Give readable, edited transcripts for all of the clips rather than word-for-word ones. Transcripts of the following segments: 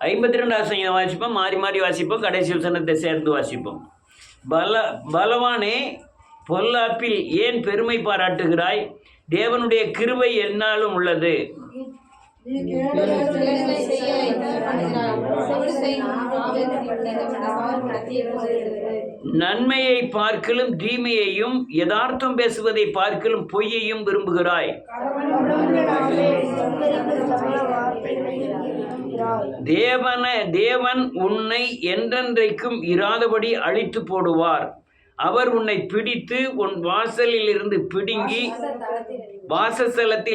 52 வசனம் வாசிப்போம், மாறி மாறி வாசிப்போம், கடைசி வசனத்தை சேர்ந்து வாசிப்போம். பலவானே, பொல்லாப்பில் ஏன் பெருமை பாராட்டுகிறாய்? தேவனுடைய கிருபை என்னாலும் உள்ளது. நன்மையை பார்க்கலும் தீமையையும், யதார்த்தம் பேசுவதை பார்க்கலும் பொய்யையும் விரும்புகிறாய். தேவன் உன்னை என்றென்றைக்கும் இராதபடி அழித்து போடுவார். அவர் உன்னை பிடித்து உன் வாசஸ்தலத்தில்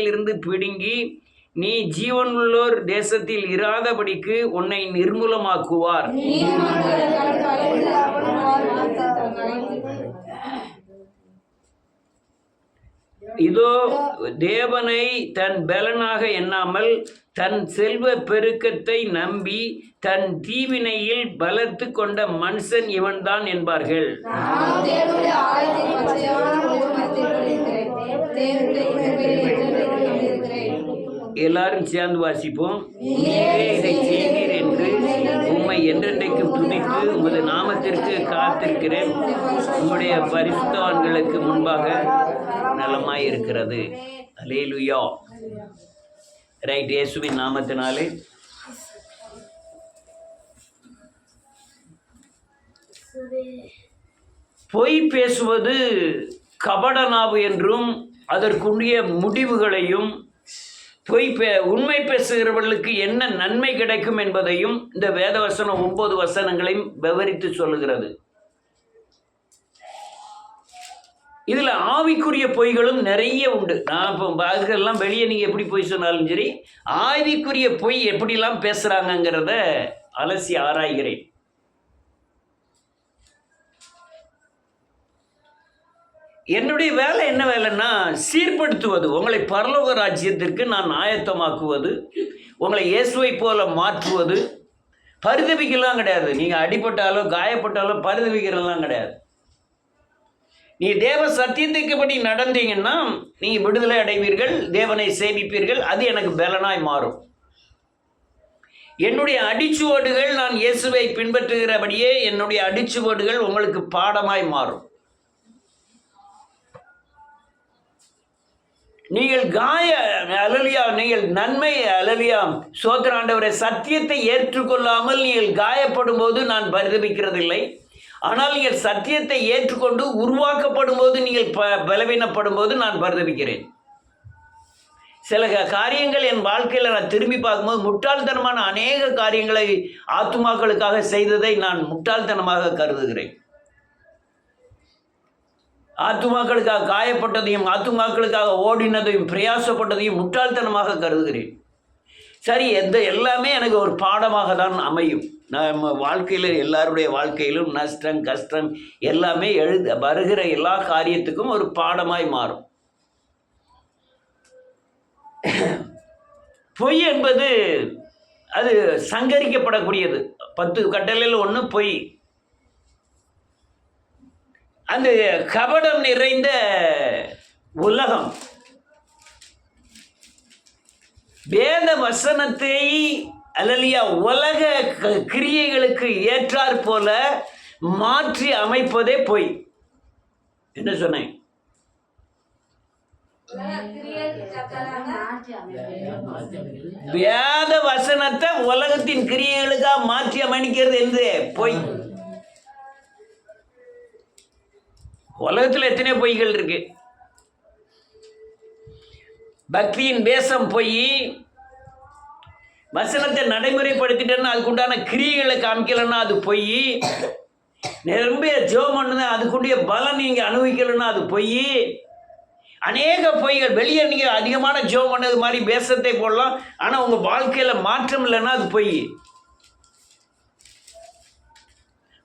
இருந்து பிடுங்கி நீ ஜீவனுள்ளோர் தேசத்தில் இராதபடிக்கு உன்னை நிர்மூலமாக்குவார். இதோ, தேவனை தன் பலனாக எண்ணாமல் தன் செல்வ பெருக்கத்தை நம்பி தன் தீவினையில் பலத்து கொண்ட மனுஷன் இவன்தான் என்பார்கள். எல்லாரும் சேர்ந்து வாசிப்போம். நீரே இதை செய்வீர் என்று உம்மை என்றென்றைக்கு துதித்து உமது நாமத்திற்கு காத்திருக்கிறேன். உம்முடைய பரிசுத்தவான்களுக்கு முன்பாக நலமாய் இருக்கிறது. அல்லேலூயா. ரைட். இயேசுவின் நாமத்தினாலே பொய் பேசுவது கபடனாவு என்றும் அதற்குரிய முடிவுகளையும் உண்மை பேசுகிறவர்களுக்கு என்ன நன்மை கிடைக்கும் என்பதையும் இந்த வேதவசனம் 9 வசனங்களையும் விவரித்து சொல்லுகிறது. இதில் ஆவிக்குரிய பொய்களும் நிறைய உண்டு. நான் இப்போ அதுக்கெல்லாம் வெளியே நீங்கள் எப்படி பொய் சொன்னாலும் சரி, ஆவிக்குரிய பொய் எப்படிலாம் பேசுகிறாங்கங்கிறத அலசி ஆராய்கிறேன். என்னுடைய வேலை என்ன வேலைன்னா, சீர்படுத்துவது, உங்களை பரலோக ராஜ்யத்திற்கு நான் ஆயத்தமாக்குவது, உங்களை இயேசுவை போல மாற்றுவது. பரிதவிக்கலாம் கிடையாது. நீங்கள் அடிபட்டாலோ காயப்பட்டாலோ பரிதவிக்கிறதெல்லாம் கிடையாது. நீ தேவ சத்தியத்துக்குப்படி நடந்தீங்கன்னா நீங்கள் விடுதலை அடைவீர்கள், தேவனை சேவிப்பீர்கள். அது எனக்கு பலனாய் மாறும். என்னுடைய அடிச்சுவடுகள், நான் இயேசுவை பின்பற்றுகிறபடியே என்னுடைய அடிச்சுவடுகள் உங்களுக்கு பாடமாய் மாறும். நீங்கள் நீங்கள் நன்மை சோதர ஆண்டவரை சத்தியத்தை ஏற்றுக்கொள்ளாமல் நீங்கள் காயப்படும் போது நான் பரிதபிக்கிறதில்லை. ஆனால் நீங்கள் சத்தியத்தை ஏற்றுக்கொண்டு உருவாக்கப்படும் போது, நீங்கள் பலவீனப்படும் போது நான் பரிதபிக்கிறேன். சில காரியங்கள் என் வாழ்க்கையில் நான் திரும்பி பார்க்கும்போது முட்டாள்தனமான அநேக காரியங்களை ஆத்துமாக்களுக்காக செய்ததை நான் முட்டாள்தனமாக கருதுகிறேன். ஆத்துமாக்களுக்காக காயப்பட்டதையும் ஆத்துமாக்களுக்காக ஓடினதையும் பிரயாசப்பட்டதையும் முட்டாள்தனமாக கருதுகிறேன். சரி, எல்லாமே எனக்கு ஒரு பாடமாக தான் அமையும். நம்ம வாழ்க்கையில், எல்லாருடைய வாழ்க்கையிலும் நஷ்டம் கஷ்டம் எல்லாமே வருகிற எல்லா காரியத்துக்கும் ஒரு பாடமாய் மாறும். பொய் என்பது அது சங்கரிக்கப்படக்கூடியது. 10 கட்டளையில் 1 பொய். அந்த கபடம் நிறைந்த உலகம் வேத வசனத்தை உலக கிரியைகளுக்கு ஏற்றாற் போல மாற்றி அமைப்பதே பொய். என்ன சொன்னேன்? வேத வசனத்தை உலகத்தின் கிரியைகளுக்காக மாற்றி அமைக்கிறது என்று பொய். உலகத்தில் எத்தனை பொய்கள் இருக்கு. பக்தியின் வேஷம் பொய். வசனத்தை நடைமுறைப்படுத்திட்டேன்னா அதுக்குண்டான கிரியைகளை காமிக்கலன்னா அது பொய். நிரம்பிய ஜெபம் பண்ணுங்க, அதுக்குண்டிய பலன் நீங்கள் அனுபவிக்கலன்னா அது பொய். அநேக பொய்கள். வெளியே நீங்கள் அதிகமான ஜெபம் பண்ணது மாதிரி வேஷத்தை போடலாம், ஆனால் உங்கள் வாழ்க்கையில் மாற்றம் இல்லைன்னா அது பொய்.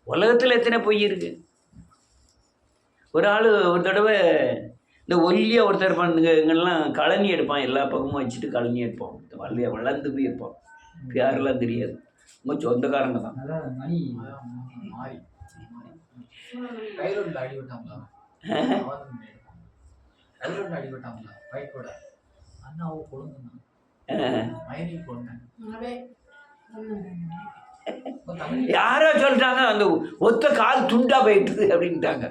உலகத்தில் எத்தனை பொய் இருக்கு. ஒரு ஆள் ஒரு தடவை இந்த ஒல்லியாக ஒருத்தர் இங்கெல்லாம் கழனி எடுப்பான், எல்லா பக்கமும் வச்சுட்டு கழனி எடுப்போம். வள்ளியாக வளர்ந்து போய் இருப்போம், யாரெல்லாம் தெரியாது, உங்கள் சொந்தக்காரங்க தான். யாரோ சொல்லிட்டாங்க அந்த ஒத்த கால் துண்டா போயிட்டுது அப்படின்ட்டாங்க.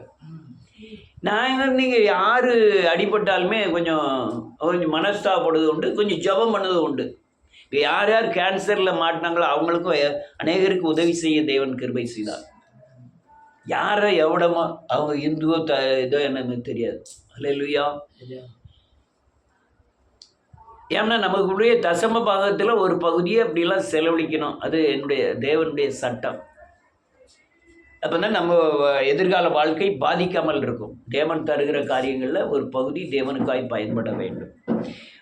நான் நீங்கள் யார் அடிபட்டாலுமே கொஞ்சம் கொஞ்சம் மனஸ்தாப்படுறது உண்டு, கொஞ்சம் ஜபம் பண்ணது உண்டு. இப்போ யார் யார் கேன்சரில் மாட்டினாங்களோ அவங்களுக்கும் அநேகருக்கு உதவி செய்ய தேவன் கிருபை செய்தார். யாரோ எவ்வளமோ அவங்க இந்துவோ இதோ என்னன்னு தெரியாது. அல்லேலூயா. ஏன்னா நமக்குடைய தசம பாகத்தில் ஒரு பகுதியை அப்படிலாம் செலவழிக்கணும். அது என்னுடைய தேவனுடைய சட்டம். அப்போ தான் நம்ம எதிர்கால வாழ்க்கை பாதிக்காமல் இருக்கும். தேவன் தருகிற காரியங்களில் ஒரு பகுதி தேவனுக்காய் பயன்பட வேண்டும்.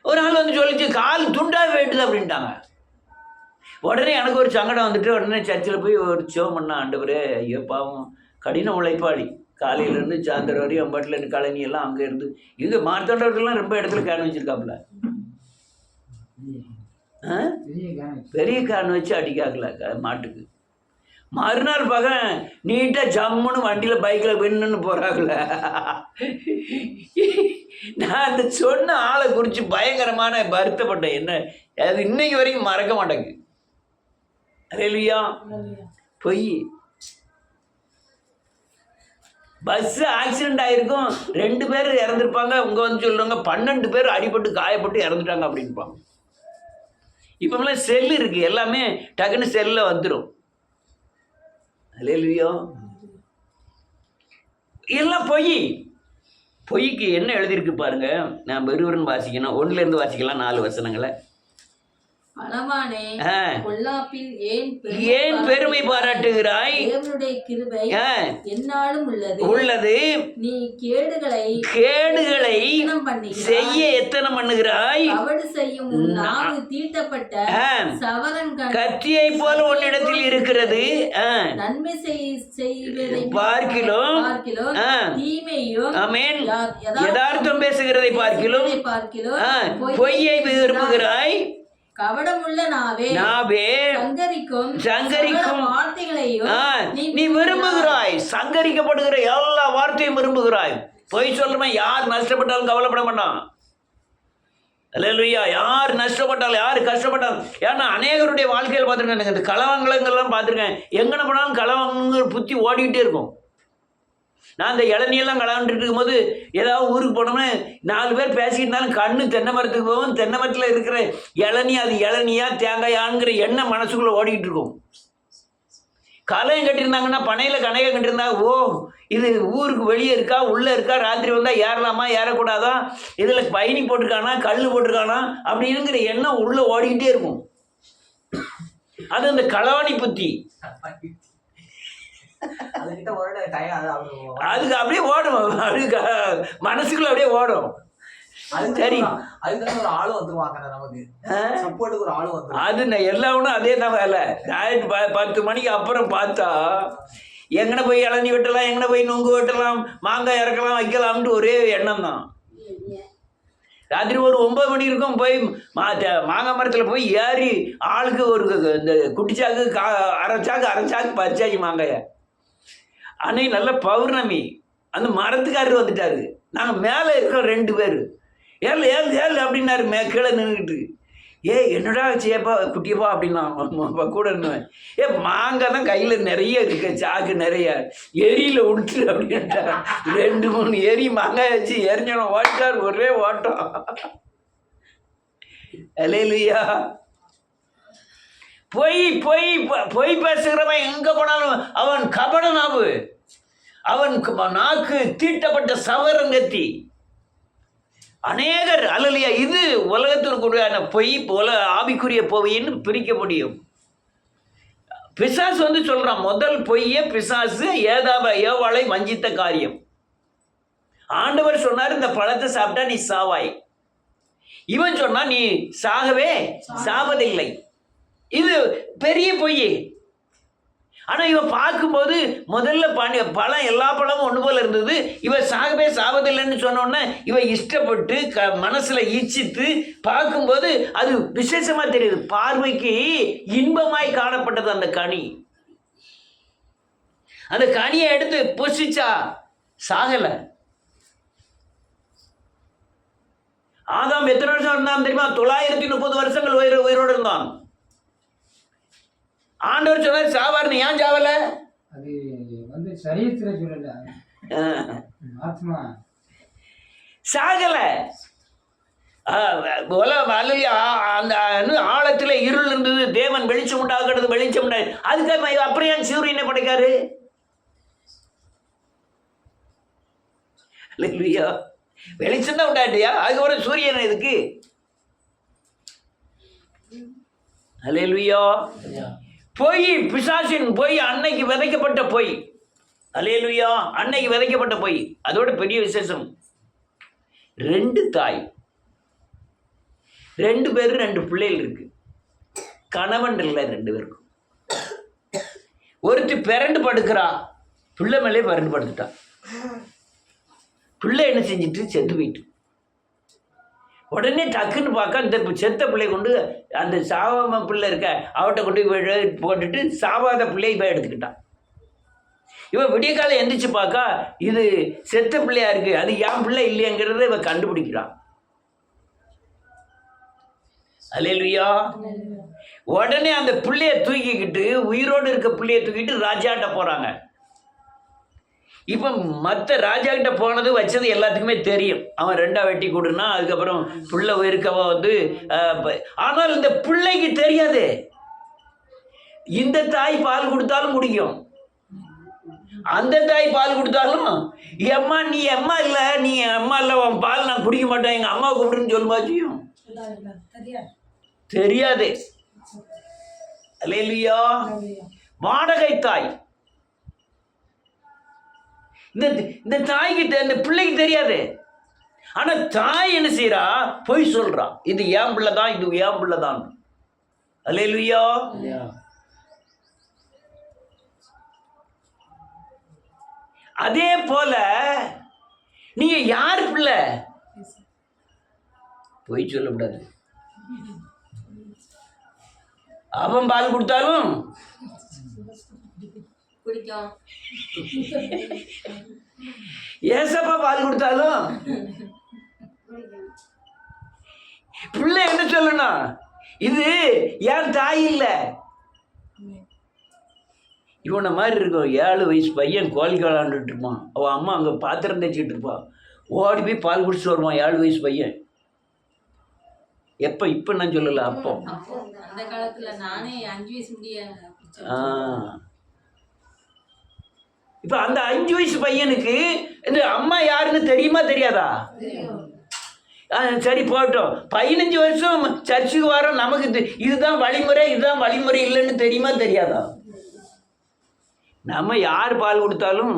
ஒரு ஆள் வந்து சொல்லிச்சு கால் துண்டாக வேண்டுது அப்படின்ட்டாங்க. உடனே எனக்கு ஒரு சங்கடம் வந்துட்டு உடனே சர்ச்சில் போய் ஒரு ஜெபம் பண்ண, ஆண்டவரே ஐயோ பாவம் கடின உழைப்பாளி, காலையிலேருந்து சாயந்தரம் வரையும் அம்பாட்டில் இருந்து கழனி எல்லாம் அங்கே இருந்து இங்கே மார்த்தாண்டவர்கள்லாம் ரொம்ப இடத்துல கேன் வச்சுருக்காப்புல, பெரிய கேன் வச்சு அடிக்காக்கல மாட்டுக்கு. மறுநாள் பகன் நீட்டாக ஜம்முன்னு வண்டியில் பைக்கில் வெண்ணுன்னு போகிறாங்கள. நான் அந்த சொன்ன ஆளை குறித்து பயங்கரமான வருத்தப்பட்டேன். என்ன அது இன்னைக்கு வரைக்கும் மறக்க மாட்டேங்குது. அல்லேலூயா. பொய். பஸ்ஸு ஆக்சிடெண்ட் ஆகிருக்கும், 2 பேர் இறந்துருப்பாங்க. உங்க வந்து சொல்லுவாங்க 12 பேர் அடிபட்டு காயப்பட்டு இறந்துட்டாங்க அப்படின்பாங்க. இப்போலாம் செல்லு இருக்குது, எல்லாமே டக்குன்னு செல்லில் வந்துடும். அல்லேலூயா. எல்லாம் பொய். பொய்க்கு என்ன எழுதியிருக்கு பாருங்க. நான் வெறுவரன் வாசிக்கணும், 1லேருந்து வாசிக்கலாம் 4 வசனங்களை. ஏன் பெருமை பாராட்டுகிறாய்? தேவனுடைய கிருபை என்னாலும் உள்ளது. நீ கேடுகளை செய்ய எத்தனை பண்ணுகிறாய்? அவடு செய்யும் நாவு தீட்டப்பட்ட சவரன் கத்தியை போல உன்னிடத்தில் இருக்கிறது. நன்மை செய்வதை பார்க்கிலும் தீமையும் ஆமென் யதார்த்தம் பேசுகிறதை பார்க்கிலும் பொய்யை விரும்புகிறாய். கவடமுள்ள நாவே சங்கரிக்கும் வார்த்தைகளையும் நீ விரும்புகிறாய். சங்கரிக்கப்படுகிற எல்லா வார்த்தையும் விரும்புகிறாய். பொய் சொல்லுமே யார் நஷ்டப்பட்டாலும் கவலைப்பட மாட்டான். அல்லேலூயா. யார் நஷ்டப்பட்டாலும் யார் கஷ்டப்பட்டாலும். ஏன்னா அநேகருடைய வாழ்க்கையில் பார்த்துருக்கேன், இந்த களவங்களெல்லாம் பார்த்துருக்கேன். எங்கன போனாலும் களவங்கிற புத்தி ஓடிக்கிட்டே இருக்கும். நான் இந்த இளநியெல்லாம் கலந்துட்டு இருக்கும்போது ஏதாவது ஊருக்கு போனோம்னா 4 பேர் பேசிக்கிட்டு இருந்தாலும் கண்ணு தென்னை மரத்துக்கு போகும். தென்னை மரத்தில் இருக்கிற இளநீ அது இளநியா தேங்காயாங்கிற எண்ணம் மனசுக்குள்ளே ஓடிக்கிட்டு இருக்கும். கலையம் கட்டியிருந்தாங்கன்னா பனையில் கனையம் கட்டியிருந்தாங்க, ஓ இது ஊருக்கு வெளியே இருக்கா உள்ளே இருக்கா, ராத்திரி வந்தால் ஏறலாமா ஏறக்கூடாதா, இதில் பயணி போட்டிருக்கானா கல் போட்டிருக்கானா அப்படிங்கிற எண்ணம் உள்ளே ஓடிக்கிட்டே இருக்கும். அது அந்த களவாணி புத்தி. அதுக்கு அப்படியே ஓடும், அதுக்கு மனசுக்குள்ள அப்படியே ஓடும். சரி அது எல்லாமே அதே தான் வேலை. நைட்டு 10 மணிக்கு அப்புறம் பார்த்தா எங்கன போய் இளநீ வெட்டலாம், எங்கன போய் நுங்கு வெட்டலாம், மாங்காய் இறக்கலாம் வைக்கலாம்னு ஒரே எண்ணம் தான். ராத்திரி ஒரு 9 மணி இருக்கும், போய் மாங்காய் மரத்தில் போய் ஏறி ஆளுக்கு ஒரு இந்த குட்டிச்சாக்கு அரைச்சாக்கு பறிச்சாச்சு மாங்காயை. அன்னைக்கு நல்ல பௌர்ணமி, அந்த மரத்துக்காரர் வந்துட்டாரு. நாங்கள் மேலே இருக்கிறோம் 2 பேர். ஏழு அப்படின்னாரு கீழே நின்றுக்கிட்டு. என்னடா சேப்பா குட்டியப்பா அப்படின்னா கூட இருந்தேன். மாங்காய் தான் கையில் நிறைய இருக்கு, சாக்கு நிறைய, எரியில் விட்டு அப்படின்ட்டா 2-3 எரி மாங்காய் வச்சு எரிஞ்சோம். ஓட்டார் ஒரே ஓட்டம். அல்லேலூயா. பொய் பேசுகிறவன் எங்கே போனாலும் அவன் கபட நாவு, அவன் நாக்கு தீட்டப்பட்ட சவரங்கத்தி. அநேகர் அல்லலையா. இது உலகத்திற்குரிய பொய் போல ஆவிக்குரிய பொய்ன்னு பிரிக்க முடியும். பிசாசு வந்து சொல்றான், முதல் பொய்யே பிசாசு ஏவாளை வஞ்சித்த காரியம். ஆண்டவர் சொன்னார் இந்த பழத்தை சாப்பிட்டா நீ சாவாய். இவன் சொன்னா நீ சாவதில்லை. இது பெரிய பொய். ஆனால் இவன் பார்க்கும்போது முதல்ல பழம் எல்லா பழமும் ஒன்று போல இருந்தது. இவன் சாவதில்லைன்னு சொன்னோன்னே இவன் இஷ்டப்பட்டு மனசில் ஈச்சித்து பார்க்கும்போது அது விசேஷமாக தெரியுது. பார்வைக்கு இன்பமாய் காணப்பட்டது அந்த கனி. அந்த கனியை எடுத்து புசிச்சா சாகலை. ஆதாம் எத்தனை வருஷம் இருந்தான் தெரியுமா? 930 வருஷங்கள் உயிரோடு இருந்தான். ஆண்டவர் சொன்னார் சாவார்னு, ஏன் சாவல? அது வந்து சரீரத்தில் சொல்லல, ஆத்மா சாகல. அந்த ஆழத்துல இருள் இருந்தது, தேவன் வெளிச்சம் உண்டாக்குறது, வெளிச்சம் உண்டாது. அதுக்கு அப்புறம் ஏன் சூரியனை படைக்காரு? வெளிச்சம் தான் உண்டாட்டியா, அதுக்கப்புறம் சூரியன் எதுக்கு? அல்லேலூயா. பொய், பிசாசின் பொய், அன்னைக்கு விதைக்கப்பட்ட பொய். அல்லேலூயா. அன்னைக்கு விதைக்கப்பட்ட பொய். அதோட பெரிய விசேஷம், 2 தாய், 2 பேரும் 2 பிள்ளைகள் இருக்கு. கணவன் இல்லை 2 பேருக்கும். ஒருத்தி பிறண்டு படுக்கிறா, பிள்ளை மேலே பிறண்டு படுத்துட்டா. பிள்ளை என்ன செஞ்சிட்டு செத்து போயிட்டு. உடனே டக்குன்னு பார்க்க இந்த செத்த பிள்ளை கொண்டு அந்த சாவாம பிள்ளை இருக்க அவட்ட கொண்டு போட்டுட்டு சாவாத பிள்ளையை போய் எடுத்துக்கிட்டான். இவன் விடிய காலம் எந்திரிச்சு பார்க்கா இது செத்த பிள்ளையா இருக்கு, அது என் பிள்ளை இல்லையங்கிறத இவன் கண்டுபிடிக்கிறான். அல்லேலூயா. உடனே அந்த பிள்ளைய தூக்கிக்கிட்டு, உயிரோடு இருக்க பிள்ளைய தூக்கிட்டு ராஜாட்ட போறாங்க. இப்போ மற்ற ராஜா கிட்ட போனது வச்சது எல்லாத்துக்குமே தெரியும். அவன் 2ஆ வெட்டி கொடுனா, அதுக்கப்புறம் பிள்ளை இருக்கவ வந்து, ஆனால் இந்த பிள்ளைக்கு தெரியாது. இந்த தாய் பால் கொடுத்தாலும் குடிக்கும், அந்த தாய் பால் கொடுத்தாலும் எம்மா நீ அம்மா இல்லை, நீ அம்மா இல்லை, உன் பால் நான் குடிக்க மாட்டேன், எங்கள் அம்மா கூப்பிடுன்னு சொல்லுமா செய்யும்? தெரியாது. அல்லேலூயா. வாடகை தாய். இந்த தாய்கிட்ட இந்த பிள்ளைக்கு தெரியாது. ஆனா தாய் என்ன செய்யறா? பொய் சொல்றா, இது ஏன் பிள்ளை தான், இது ஏன் பிள்ளை தான். அல்லேலூயா. அதே போல நீங்க யார் பிள்ளை? பொய் சொல்லக்கூடாது. அவன் பால் கொடுத்தாலும் குடிக்கும், ஏசப்பா பால் கொடுத்தாலும் பிள்ளை என்ன சொல்லணும்? இது ஏன் தாய் இல்லை. இவனை மாதிரி இருக்கும், 7 வயசு பையன் கோழி விளாண்டுட்டு இருப்பான், அவன் அம்மா அங்கே பாத்திரம் தைச்சிட்டு இருப்பான், ஓடி போய் பால் குடிச்சிட்டு வருவான் 7 வயசு பையன். எப்போ? இப்போ நான் சொல்லலை, அப்போ. அந்த காலத்துல நானே 5 வயசு முடிய. இப்போ அந்த 5 வயசு பையனுக்கு இந்த அம்மா யாருன்னு தெரியுமா தெரியாதா? சரி போட்டோம், 15 வருஷம் சர்ச்சுக்கு வரோம், நமக்கு இதுதான் வழிமுறை, இதுதான் வழிமுறை இல்லைன்னு தெரியுமா தெரியாதா? நம்ம யார் பால் கொடுத்தாலும்,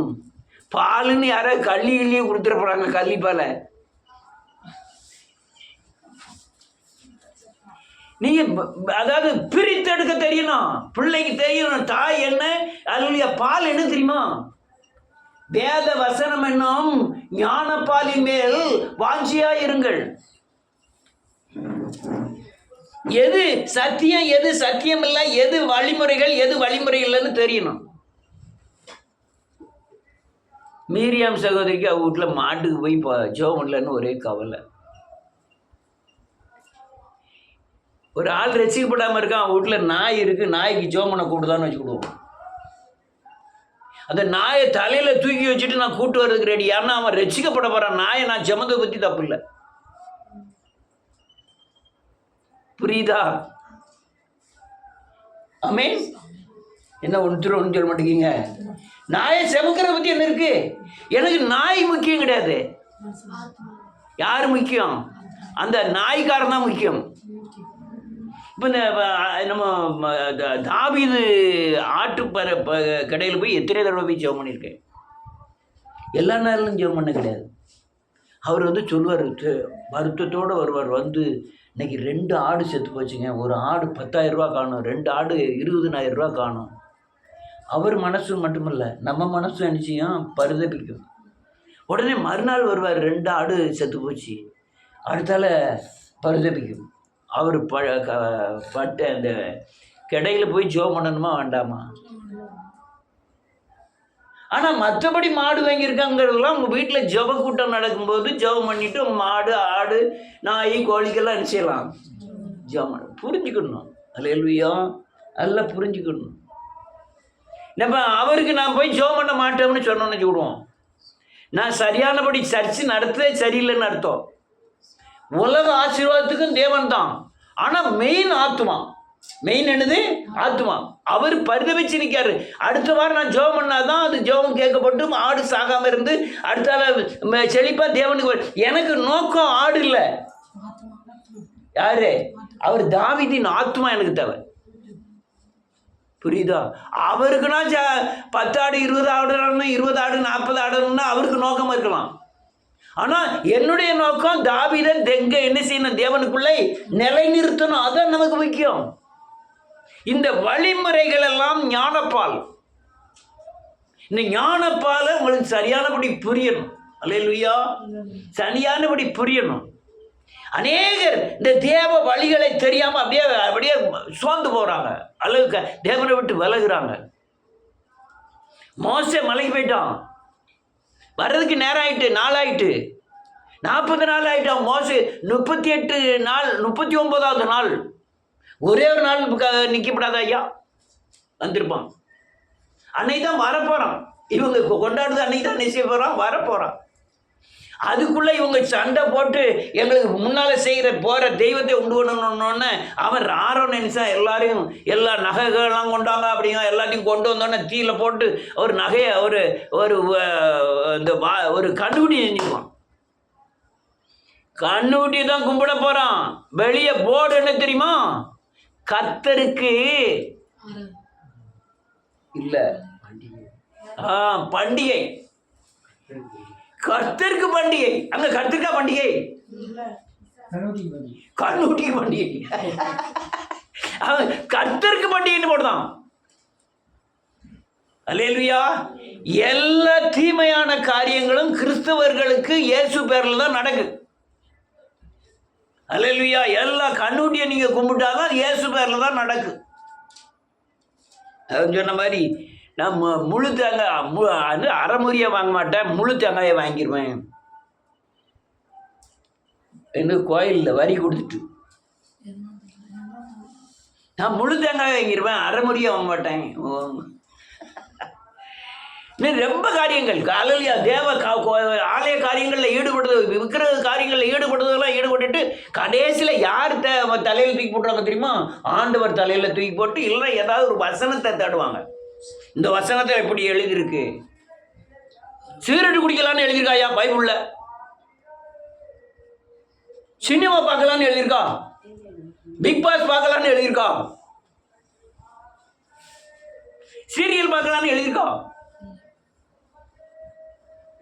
பாலுன்னு யாராவது கள்ளியே கொடுத்துட போகிறாங்க, கள்ளிப்பாலை. நீங்கள் அதாவது பிரித்தெடுக்க தெரியணும், பிள்ளைக்கு தெரியணும் தாய் என்ன, அதனுடைய பால் என்ன தெரியுமா? வேத வசனம் என்னும் ஞானப்பாலின் மேல் வாஞ்சியாயிருங்கள். எது சத்தியம், எது சத்தியம் இல்லை, எது வழிமுறைகள், எது வழிமுறை இல்லைன்னு தெரியணும். மீரியாம் சகோதரிக்கு அவ வீட்டில் மாட்டுக்கு போய் ஜெபம் பண்ணலன்னு ஒரே கவலை. ஒரு ஆள் ரசிக்கப்படாமல் இருக்கான், அவன் வீட்டில் நாய் இருக்குது, நாய்க்கு ஜெபம் பண்ண கூப்பிடுதான்னு வச்சுக்கிடுவோம். அந்த நாயை தலையில் தூக்கி வச்சுட்டு நான் கூட்டு வர்றதுக்கு ரெடி. ஏன்னா அவன் ரசிக்கப்பட போகிறான், நாயை நான் ஜெபத்தை பற்றி தப்பு இல்லை. புரியுதா? ஆமே. என்ன ஒன்று சொல்ல மாட்டேங்கிங்க? நாயை செமக்கிறத பற்றி என்ன இருக்கு? எனக்கு நாய் முக்கியம் கிடையாது. யார் முக்கியம்? அந்த நாய்க்காரன் தான் முக்கியம். இப்போ இந்த நம்ம தாவீது ஆட்டு கடையில் போய் எத்தனை தடவை போய் ஜெபம் பண்ணியிருக்கேன். எல்லா நேரமும் ஜெபம் பண்ண கிடையாது. அவர் வந்து சொல்லுவார், வருத்தத்தோடு வருவார், வந்து இன்னைக்கு 2 ஆடு செத்து போச்சுங்க, ஒரு ஆடு 10,000 ரூபா காணும், 2 ஆடு 20,000 ரூபா காணும். அவர் மனசு மட்டுமில்லை, நம்ம மனசு நினச்சியும் பரிதபிக்கும். உடனே மறுநாள் வருவார், 2 ஆடு செத்து போச்சு, அடுத்தால பரிதபிக்கும். அவர் பட்ட அந்த கடையில் போய் ஜெபம் பண்ணணுமா வேண்டாமா? ஆனால் மற்றபடி மாடு வாங்கியிருக்காங்கிறதுலாம் உங்கள் வீட்டில் ஜெப கூட்டம் நடக்கும்போது ஜெபம் பண்ணிவிட்டு மாடு, ஆடு, நாய், கோழிக்கெல்லாம் என்ன செய்யலாம்? ஜெபம் புரிஞ்சுக்கணும். அல்லேலூயா. அதெல்லாம் புரிஞ்சுக்கணும். நம்ம அவருக்கு நான் போய் ஜெபம் பண்ண மாட்டோம்னு சொன்னோன்னு சொல்லுவோம், நான் சரியானபடி சர்ச்சு நடத்தவே சரியில்லைன்னு அர்த்தம். உலக ஆசீர்வாதத்துக்கும் தேவன் தான், ஆனால் மெயின் ஆத்மா. மெயின் என்னது? ஆத்மா. அவர் பரிதவிச்சு நிற்காரு. அடுத்த வாரம் நான் ஜெபம் பண்ணாதான் அது ஜெபம் கேட்கப்பட்டு ஆடு சாகாமல் இருந்து அடுத்த செழிப்பா தேவனுக்கு. எனக்கு நோக்கம் ஆடு இல்லை. யாரு? அவர் தாவீதின் ஆத்மா எனக்கு தேவை. புரியுதா? அவருக்குன்னா 10 ஆடு 20 ஆடுன்னு 20 ஆடு 40 ஆடுன்னா அவருக்கு நோக்கம் இருக்கலாம். ஆனால் என்னுடைய நோக்கம் தாவீதை எங்க என்ன செய்யணும்? தேவனுக்குள்ளே நிலைநிறுத்தணும். அதான் நமக்கு முக்கியம். இந்த வழிமுறைகள் எல்லாம் ஞானப்பால். இந்த ஞானப்பாலை உங்களுக்கு சரியானபடி புரியணும். அல்லேலூயா. சரியானபடி புரியணும். அநேகர் இந்த தேவ வழிகளை தெரியாம அப்படியே அப்படியே சோர்ந்து போறாங்க, அல்லது தேவனை விட்டு விலகுறாங்க. மோசே மலைக்கு போயிட்டான், வர்றதுக்கு நேரம் ஆயிட்டு, நாளாயிட்டு, 40 நாள் ஆயிட்டான். மோசே 38 நாள், 39வது நாள், ஒரே ஒரு நாள் நிக்கப்படாத ஐயா வந்திருப்பான். அன்னைக்கு தான் வரப்போறான். இவங்க கொண்டாடுறது அன்னைக்கு தான் செய்ய போறான், வரப்போறான். அதுக்குள்ள இவங்க சண்டை போட்டு எங்களுக்கு முன்னால செய்கிற போற தெய்வத்தை உண்டு பண்ணணும்னு அவன் ஆரோன் நினைச்சான். எல்லாரையும் எல்லா நகைகள்லாம் கொண்டாங்க, அப்படிங்க எல்லாத்தையும் கொண்டு வந்தோடனே தீயில போட்டு ஒரு நகையை ஒரு ஒரு இந்த ஒரு கண்ணுக்குட்டி செஞ்சுக்குவான். கண்ணுக்குட்டி தான் கும்பிட போறான். வெளியே போர்டு என்ன தெரியுமா? கர்த்தருக்கு இல்ல பண்டிகை. கர்த்தருக்கு பண்டிகை. அங்க கர்த்தருக்கா பண்டிகை? கண்ணுட்டிக்கு பண்டிகை. அவன் கர்த்தருக்கு பண்டிகைன்னு போடுதான். அல்லேலூயா. எல்லா தீமையான காரியங்களும் கிறிஸ்தவர்களுக்கு இயேசு பேர்ல தான் நடக்குது. அல்லேலூயா. எல்லா கண்ணுட்டியை நீங்க கும்பிட்டாதான் இயேசு பேர்ல தான் நடக்குது. அவன் சொன்ன மாதிரி நான் முழு தேங்காய் அரைமுறியை வாங்க மாட்டேன், முழு தேங்காயை வாங்கிடுவேன். எனக்கு கோயிலில் வரி கொடுத்துட்டு நான் முழு தேங்காய் வாங்கிடுவேன், அரைமுறியை வாங்க மாட்டேன். இன்னும் ரொம்ப காரியங்கள் காலையில தேவ ஆலய காரியங்களில் ஈடுபடுறது, விக்கிரக காரியங்களில் ஈடுபடுறதெல்லாம் ஈடுபட்டுட்டு கடைசியில் யார் தலையில் தூக்கி போட்டுறாங்க தெரியுமா? ஆண்டவர் தலையில் தூக்கி போட்டு இல்லைன்னா ஏதாவது ஒரு வசனத்தை தேடுவாங்க. இந்த வசனத்தை எப்படி எழுதியிருக்கு? சிகரெட்டு குடிக்கலான்னு எழுதியிருக்காயா பைபிள்ல? சினிமா பார்க்கலான்னு எழுதியிருக்கா? பிக் பாஸ் பார்க்கலான்னு எழுதியிருக்கா? சீரியல் பார்க்கலான்னு எழுதியிருக்கா?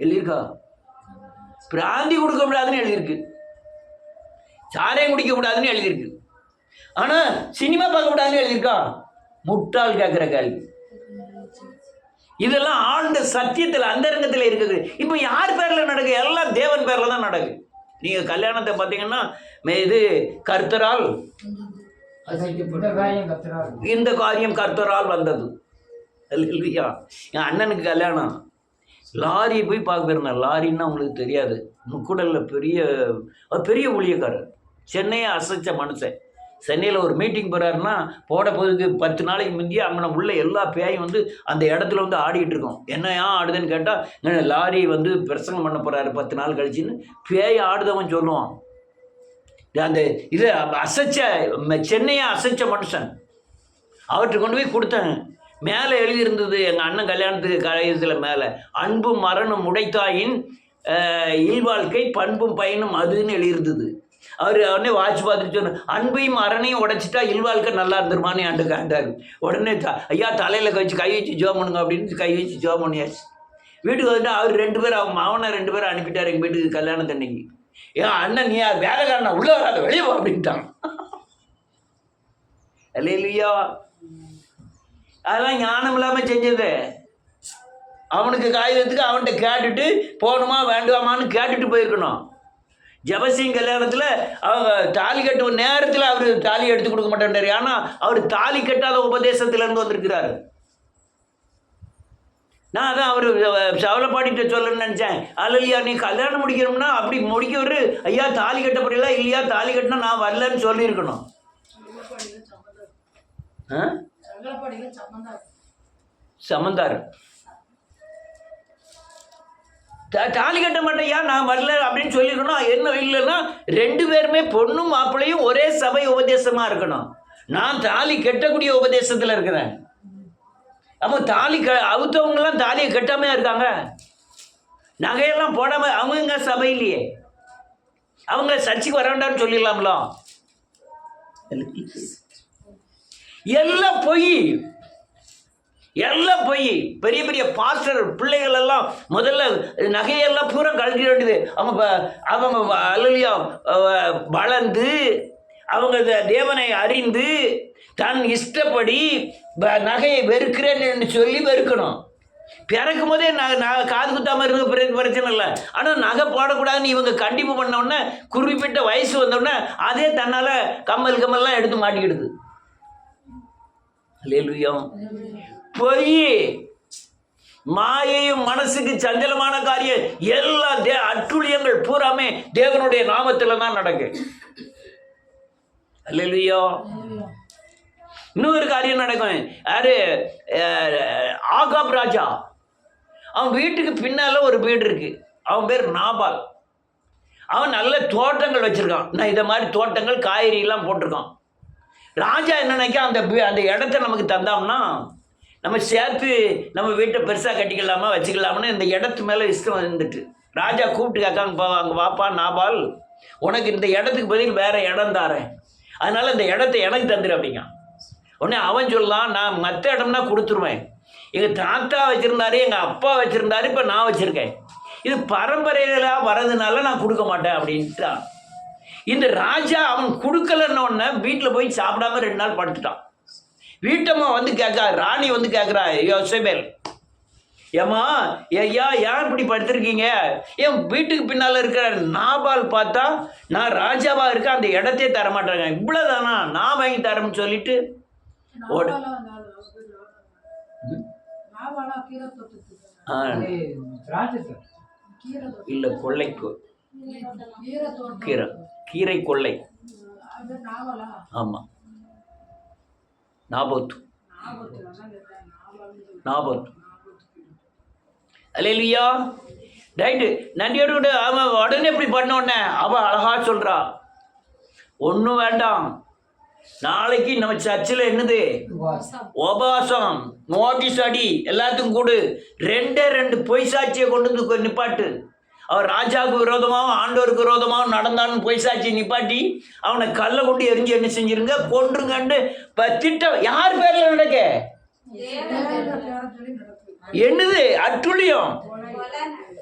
எழுதியிருக்கா? பிராந்தி கொடுக்க கூடாதுன்னு எழுதியிருக்கு, சாரையும் குடிக்க கூடாதுன்னு எழுதியிருக்கு. ஆனா சினிமா பார்க்க கூடாதுன்னு எழுதியிருக்கா? முட்டாள் கேட்கிற கேள்வி. இதெல்லாம் ஆழ்ந்த சத்தியத்தில் அந்தரங்கத்தில் இருக்குது. இப்போ யார் பேரில் நடக்குது? எல்லாம் தேவன் பேரில் தான் நடக்குது. நீங்கள் கல்யாணத்தை பார்த்தீங்கன்னா இது கர்த்தரால், இந்த காரியம் கர்த்தரால் வந்தது. இல்லையா? என் அண்ணனுக்கு கல்யாணம், லாரியை போய் பார்க்க போயிருந்தேன். லாரின்னா உங்களுக்கு தெரியாது, முக்குடலில் பெரிய ஊழியக்காரர், சென்னையை அசைச்ச மனுஷன். சென்னையில் ஒரு மீட்டிங் போகிறாருன்னா போட போதுக்கு 10 நாளைக்கு முந்தைய அங்கே உள்ள எல்லா பேயும் வந்து அந்த இடத்துல வந்து ஆடிக்கிட்டு இருக்கோம். என்னையா ஆடுதுன்னு கேட்டால் லாரி வந்து பிரசங்கம் பண்ண போகிறாரு 10 நாள் கழிச்சுன்னு பேய் ஆடுதவன் சொல்லுவான். அந்த இது அசைச்ச சென்னையை அசைச்ச மனுஷன். அவர்கிட்ட கொண்டு போய் கொடுத்தேன். மேலே எழுதியிருந்தது எங்கள் அண்ணன் கல்யாணத்துக்கு கலையத்தில் மேலே, அன்பும் மரணம் உடைத்தாயின் இல்வாழ்க்கை பண்பும் பயனும் அதுன்னு எழுதியிருந்தது. அவர் உடனே வாட்ச் பார்த்துட்டு சொன்னார், அன்பையும் அறனையும் உடைச்சிட்டா இல்வாழ்க்கை நல்லா இருந்துருமான்னு ஆண்டு காண்டாரு. உடனே ஐயா தலையில் கை வச்சு ஜோம் பண்ணுங்க அப்படின்னு கை வச்சு ஜோம் பண்ணியாச்சு. வீட்டுக்கு வந்துட்டு அவர் 2 பேர், அவங்க மாவனை 2 பேரும் அனுப்பிட்டார் எங்கள் வீட்டுக்கு கல்யாணத்தன்னைக்கு. ஏன் அண்ணன் நீ வேலைக்காரனா உள்ள வராத வெளியே போ அப்படின்ட்டான். இல்லையா? அதெல்லாம் ஞானம் இல்லாமல் செஞ்சது. அவனுக்கு காகிதத்துக்கு அவன்கிட்ட கேட்டுட்டு போகணுமா வேண்டுமான்னு கேட்டுட்டு போயிருக்கணும். ஜபசிங் கல்யாணத்தில் அவங்க தாலி கட்டு நேரத்தில் அவர் தாலி எடுத்து கொடுக்க மாட்டேன்றாரு. ஆனால் அவர் தாலி கட்டாத உபதேசத்திலேருந்து வந்திருக்கிறாரு. நான் அதான் அவர் சவலப்பாடிட்ட சொல்லணும்னு நினச்சேன். அல்லையா நீ கல்யாணம் முடிக்கணும்னா அப்படி முடிக்கவர் ஐயா தாலி கட்ட போறீங்களா? இல்லையா தாலி கட்டினா நான் வரலன்னு சொல்லியிருக்கணும். சமந்தார் தாலி கட்ட மாட்டேயா நான் வரல அப்படின்னு சொல்லிக்கணும். என்ன இல்லைன்னா 2 பேருமே பொண்ணும் மாப்பிள்ளையும் ஒரே சபை உபதேசமா இருக்கணும். நான் தாலி கட்டக்கூடிய உபதேசத்துல இருக்கிறேன். அப்போ தாலி அவுத்தவங்கெல்லாம் தாலியை கட்டாம இருக்காங்க, நகையெல்லாம் போடாம. அவங்க சபையிலேயே அவங்க சர்ச்சைக்கு வர வேண்டாம்னு சொல்லிடலாம்ல. எல்லாம் பொய், எல்லாம் பொய். பெரிய பெரிய பாஸ்டர் பிள்ளைகள் எல்லாம் முதல்ல நகையெல்லாம் பூரா கழட்டி வேண்டியது. அவங்க அல்லையா வளர்ந்து அவங்க தேவனை அறிந்து தன் இஷ்டப்படி நகையை வெறுக்கிறேன்னு சொல்லி வெறுக்கணும். பிறக்கும் போதே காது குத்தாம இருக்க பிரச்சனை இல்லை. ஆனால் நகை போடக்கூடாதுன்னு இவங்க கண்டிப்பு பண்ணோடனே குறிப்பிட்ட வயசு வந்தோடனே அதே தன்னால கம்மல்லாம் எடுத்து மாட்டிக்கிடுது. அல்லேலூயா. பொய், மாயையும் மனசுக்கு சஞ்சலமான காரியம் எல்லா அட்டுழியங்கள் பூராமே தேவனுடைய நாமத்தில் தான் நடக்கு. அல்லேலூயா. இன்னொரு காரியம் நடக்கும். யாரு? ஆகாப் ராஜா. அவன் வீட்டுக்கு பின்னால ஒரு வீடு இருக்கு. அவன் பேர் நாபால். அவன் நல்ல தோட்டங்கள் வச்சிருக்கான். நான் இதை மாதிரி தோட்டங்கள் காய்கறிலாம் போட்டிருக்கான். ராஜா என்ன நினைக்க, அந்த இடத்த நமக்கு தந்தோம்னா நம்ம சேர்த்து நம்ம வீட்டை பெருசாக கட்டிக்கலாமா வச்சுக்கலாம்னு இந்த இடத்து மேலே இஷ்டம் வந்துட்டு ராஜா கூப்பிட்டு கேட்காங்க, அங்கே வாப்பா நாபால், உனக்கு இந்த இடத்துக்கு பதில் வேற இடம் தாரேன், அதனால இந்த இடத்த எனக்கு தந்துடு அப்படிங்க. உடனே அவன் சொல்லலாம், நான் மற்ற இடம்னா கொடுத்துருவேன், எங்கள் தாத்தா வச்சுருந்தாரு, எங்கள் அப்பா வச்சுருந்தாரு, இப்போ நான் வச்சுருக்கேன், இது பரம்பரைகளாக வர்றதுனால நான் கொடுக்க மாட்டேன் அப்படின்ட்டான். இந்த ராஜா அவன் கொடுக்கலன்னொன்னே வீட்டில் போய் சாப்பிடாம 2 நாள் படுத்துட்டான். வீட்டம்மா வந்து கேட்கா, ராணி வந்து கேட்குறா, யோசேபேல், ஏம்மா ஐயா ஏன் இப்படி படுத்திருக்கீங்க? என் வீட்டுக்கு பின்னால் இருக்கிற நாபால் பார்த்தா நான் ராஜாவா இருக்க அந்த இடத்தையே தரமாட்டாங்க, இவ்வளோதானா நான் வாங்கி தரேன்னு சொல்லிட்டு இல்லை கொள்ளைக்கு கீரை கொள்ளை. ஆமாம், நாபோத். அல்லேலூயா. ரைட்டு, நன்றியோடு கூட அவன் உடனே இப்படி பண்ண உடனே அவன் அழகா சொல்றா, ஒன்றும் வேண்டாம், நாளைக்கு நம்ம சர்ச்சில் என்னது உபவாசம், நோட்டீஸ் அடி, எல்லாத்துக்கும் கூடு, 2 பொய் சாட்சியை கொண்டு வந்து நிப்பாட்டு. அவர் ராஜாவுக்கு விரோதமாகவும் ஆண்டோருக்கு விரோதமாகவும் நடந்தான்னு பொய் சாட்சி நிப்பாட்டி அவனை கல்லை கொண்டு எரிஞ்சு என்ன செஞ்சிருங்க, கொன்றுங்கன்னு திட்டம். யார் பேர்ல நடக்க? என்னது? அட்டுழியம்,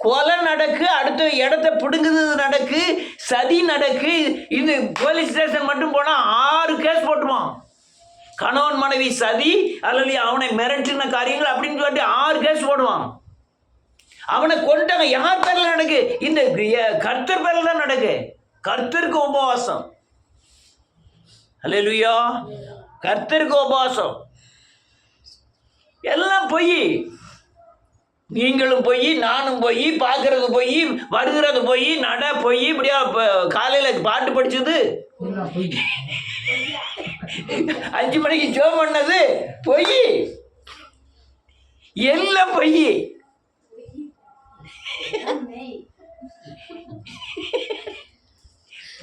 கொலை நடக்கு, அடுத்த இடத்த பிடுங்குது நடக்கு, சதி நடக்கு. இது போலீஸ் ஸ்டேஷன் மட்டும் போனா 6 கேஸ் போட்டுருவான். கணவன் மனைவி சதி அல்லது அவனை மிரட்டின காரியங்கள் அப்படின்னு சொல்லிட்டு 6 கேஸ் போடுவான். அவனை கொண்டாங்க. யார் பேர்ல நடக்கு? இந்த கர்த்தர் பேர்ல தான் நடக்கு. கர்த்தருக்கு உபவாசம். அல்லேலூயா. கர்த்தருக்கு உபவாசம். எல்லாம் பொய். நீங்களும் பொய், நானும் பொய், பார்க்கறது பொய், வருகிறது பொய், நட பொய். இப்படியா காலையில் பாட்டு படிச்சது, 5 மணிக்கு ஜோ பண்ணது பொய், எல்லாம் பொய்.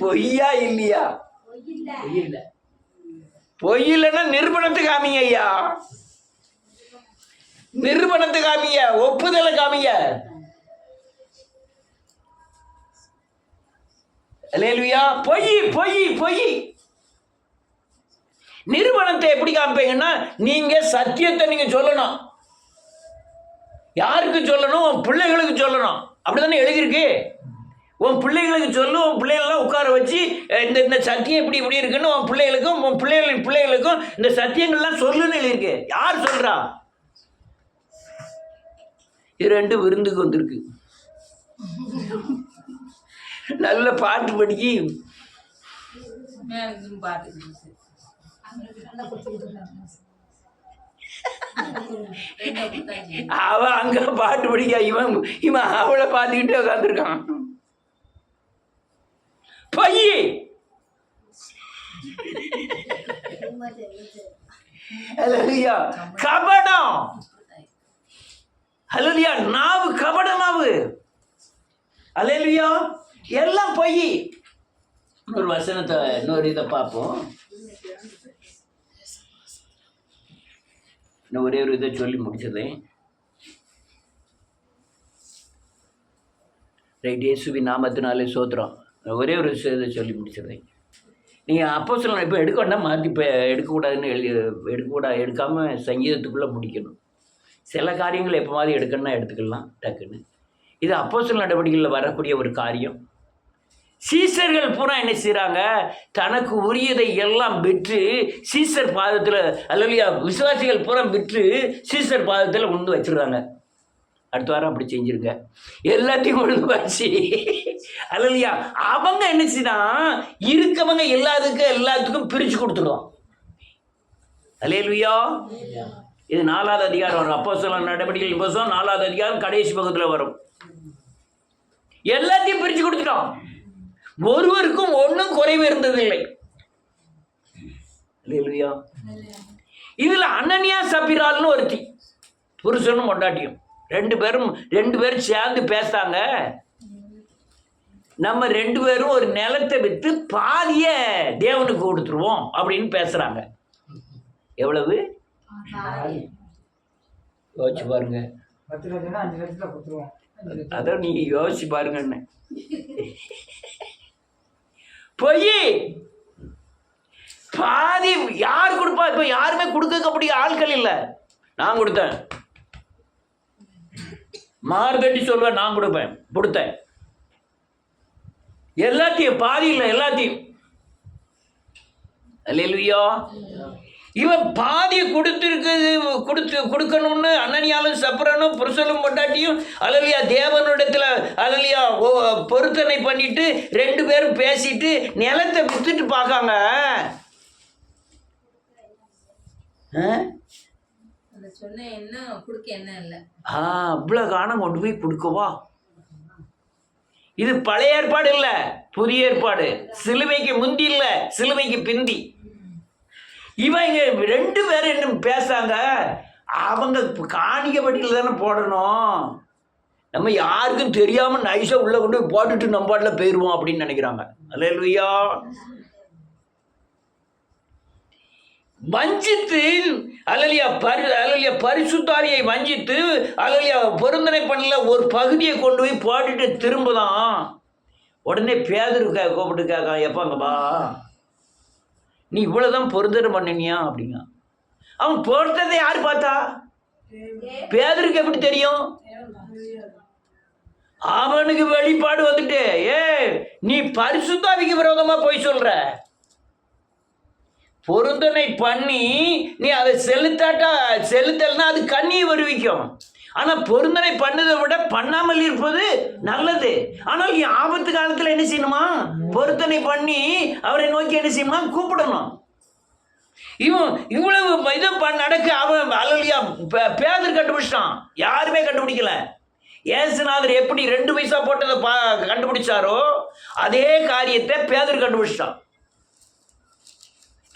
பொய்யா இல்லையா? பொய் இல்லைன்னா நிரூபணத்தை காமிங்க ஐயா, நிரூபணத்தை காமிங்க, ஒப்புதலை காமிங்க. அல்லேலூயா. பொய் பொய் பொய். நிரூபணத்தை எப்படி காமிப்பீங்கன்னா, நீங்க சத்தியத்தை நீங்க சொல்லணும். யாருக்கு சொல்லணும்? உன் பிள்ளைகளுக்கு சொல்லணும். அப்படிதானே எழுதியிருக்கு. உன் பிள்ளைகளுக்கு சொல்லு, உன் பிள்ளைகளெல்லாம் உட்கார வச்சு இந்த சத்தியம் இப்படி இப்படி இருக்குன்னு உன் பிள்ளைகளுக்கும் உன் பிள்ளைகளுக்கும் இந்த சத்தியங்கள்லாம் சொல்லுன்னு எழுதியிருக்கு. யார் சொல்றா? இது 2 விருந்துக்கு வந்திருக்கு. நல்ல பாட்டு படிக்கி அவ அங்க பாட்டு படிக்க, இவன் அவளை பார்த்துக்கிட்டே உட்காந்துருக்கான். பொய். அல்லேலூயா. கபடம். அல்லேலூயா. நாவு கபட நாவு. அல்லேலூயா. எல்லாம் பொய். இன்னொரு வசனத்தை இன்னொரு இதை பார்ப்போம். இன்னும் ஒரே ஒரு இதை சொல்லி முடிச்சதேன். ரைட். இயேசுவின் நாமத்தினாலே சோத்திரம். ஒரே ஒரு இதை சொல்லி முடிச்சிடுறேன். நீங்கள் அப்போஸ்தலனை இப்போ எடுக்க வேண்டாம், மாற்றி இப்போ எடுக்கக்கூடாதுன்னு எடுக்காமல் சங்கீதத்துக்குள்ளே முடிக்கணும். சில காரியங்கள் எப்போ மாதிரி எடுக்கணும்னா எடுத்துக்கலாம் டக்குன்னு. இது அப்போஸ்தலர் நடவடிக்கைகளில் வரக்கூடிய ஒரு காரியம். சீசர்கள் பூரா என்ன செய்கிறாங்க, தனக்கு உரியதை எல்லாம் விற்று சீசர் பாதத்தில், அல்லையா, விசுவாசிகள் பூரா விற்று சீசர் பாதத்தில் உண்டு வச்சிடுறாங்க. அடுத்த வாரம் அப்படி செஞ்சுருங்க, எல்லாத்தையும் ஒழுங்கு வச்சு. அல்லையா, அவங்க என்ன செய்யனா இருக்கவங்க எல்லாத்துக்கும் பிரித்து கொடுத்துடுவோம். அல்லேலூயா. இது 4வது அதிகாரம் வரும். அப்போஸ்தலர் நடவடிக்கைகள் புத்தகம் 4வது அதிகாரம் கடைசி பக்கத்தில் வரும். எல்லாத்தையும் பிரித்து கொடுத்துட்டோம். ஒருவருக்கும் ஒன்றும் குறைவு இருந்ததில்லை. அல்லேலூயா. இதுல அனனியா சபிரால்னு ஒருத்தி, புருஷனும் பொண்டாட்டியும் ரெண்டு பேரும் சேர்ந்து பேசாங்க. நம்ம 2 பேரும் ஒரு நிலத்தை விற்று பாதிய தேவனுக்கு கொடுத்துருவோம் அப்படின்னு பேசுறாங்க. எவ்வளவு யோசிச்சு பாருங்க. 10 லட்சம்னா 5 லட்சத்துல கொடுத்துருவோம். அதான் நீங்க யோசிச்சு பாருங்கன்னு. பொய். பாதி யார் கொடுப்பா? இப்ப யாருமே கொடுக்கக்கூடிய ஆட்கள் இல்லை. நான் கொடுத்தேன், மார்கட்டி சொல்வேன், நான் கொடுத்தேன் எல்லாத்தையும், பாதி இல்லை எல்லாத்தையும். அல்லேலூயா. இவன் பாதியை கொடுக்கணும்னு அனனியாலும் சப்ரனும் புருஷனும் பொண்டாட்டியும் அல்லேலூயா தேவனிடத்துல அல்லேலூயா பொருத்தனை பண்ணிட்டு 2 பேரும் பேசிட்டு நிலத்தை வித்துட்டு பார்க்காங்க. சொன்ன என்ன கொடுக்க என்ன இல்லை. அவ்வளோ காணம் கொண்டு போய் கொடுக்கவா? இது பழைய ஏற்பாடு இல்லை, புதிய ஏற்பாடு. சிலுவைக்கு முந்தி இல்லை, சிலுவைக்கு பிந்தி. இவங்க 2 பேரும் என்ன பேசாங்க, அவங்க காணிக்கப்பட்டியில் தானே போடணும், நம்ம யாருக்கும் தெரியாமல் நைஸாக உள்ளே கொண்டு போய் போட்டுட்டு நம்ம பாட்டில் போயிடுவோம் அப்படின்னு நினைக்கிறாங்க. அல்லேலூயா. வஞ்சித்து அல்லேலூயா பரிசுத்தாவியை வஞ்சித்து அல்லேலூயா பொருந்தனை பண்ணல ஒரு பகுதியை கொண்டு போய் போட்டுட்டு திரும்பதான். உடனே பேதுரு கூப்பிட்டு கேட்கான், எப்பாங்கப்பா நீ இவ்வளவுதான் பொருந்தனை பண்ணினியா அப்படிங்க. அவன் பொறுத்ததை யார் பார்த்தா? பேதுருக்கு எப்படி தெரியும்? அவனுக்கு வெளிப்பாடு வந்துட்டு, நீ பரிசுத்தாவிக்கு விரோதமா போய் சொல்ற. பொருந்தனை பண்ணி நீ அதை செலுத்தல்னா அது கண்ணியை வருவிக்கும். ஆனா பொருந்தனை பண்ணதை விட பண்ணாமல் இருப்பது நல்லது. ஆனால் நீ ஆபத்து காலத்துல என்ன செய்யணுமா? பொருத்தனை பண்ணி அவரை நோக்கி என்ன செய்யணுமா? கூப்பிடணும். இவன் இவ்வளவு இது நடக்க அவன் அல்லேலூயா பேதர் கண்டுபிடிச்சிட்டான், யாருமே கண்டுபிடிக்கல. இயேசுநாதர் எப்படி 2 பைசா போட்டதை கண்டுபிடிச்சாரோ அதே காரியத்தை பேதர் கண்டுபிடிச்சிட்டான்.